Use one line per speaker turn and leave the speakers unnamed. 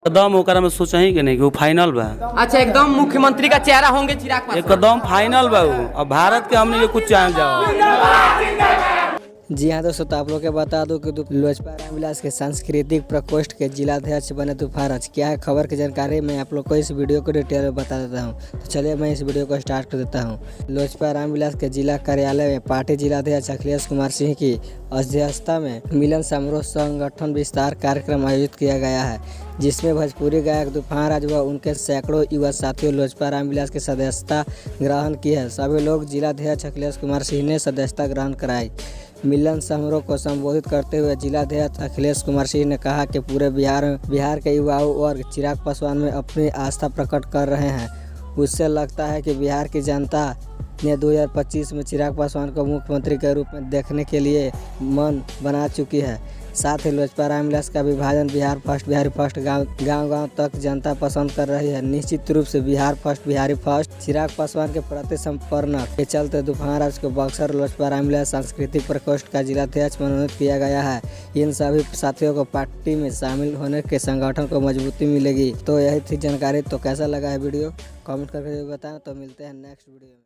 एकदम ओकरा में सोचा ही कि नहीं कि वो फाइनल बा।
अच्छा, एकदम मुख्यमंत्री का चेहरा होंगे चिराग पासवान।
एकदम फाइनल बा वो। अब भारत के हमने कुछ चाह जाओ।
जी हाँ दोस्तों, तो आप लोग के बता दूं कि लोजपा रामविलास के सांस्कृतिक प्रकोष्ठ के जिलाध्यक्ष बने तूफान। आज क्या है खबर की जानकारी मैं आप लोग को इस वीडियो को डिटेल में बता देता हूं। तो चलिए मैं इस वीडियो को स्टार्ट कर देता हूं। लोजपा रामविलास के जिला कार्यालय में पार्टी जिलाध्यक्ष अखिलेश कुमार सिंह की अध्यक्षता में मिलन समारोह संगठन विस्तार कार्यक्रम आयोजित किया गया है, जिसमें भोजपुरी गायक तूफान राज व उनके सैकड़ों युवा साथियों लोजपा रामविलास की सदस्यता ग्रहण की है। सभी लोग जिलाध्यक्ष अखिलेश कुमार सिंह ने सदस्यता ग्रहण कराई। मिलन समारोह को संबोधित करते हुए जिलाध्यक्ष अखिलेश कुमार सिंह ने कहा कि पूरे बिहार के युवाओं और चिराग पासवान में अपनी आस्था प्रकट कर रहे हैं। उससे लगता है कि बिहार की जनता ने 2025 में चिराग पासवान को मुख्यमंत्री के रूप में देखने के लिए मन बना चुकी है। साथ ही लोजपा रामविलास का विभाजन बिहार फर्स्ट बिहारी फर्स्ट गांव तक जनता पसंद कर रही है। निश्चित रूप से बिहार फर्स्ट बिहारी फर्स्ट चिराग पासवान के प्रति समर्पण के चलते तूफान राज को बक्सर लोजपा रामविलास सांस्कृतिक प्रकोष्ठ का जिलाध्यक्ष मनोनीत किया गया है। इन सभी साथियों को पार्टी में शामिल होने के संगठन को मजबूती मिलेगी। तो यही थी जानकारी। तो कैसा लगा है वीडियो कमेंट करके बताएं। तो मिलते हैं नेक्स्ट वीडियो में।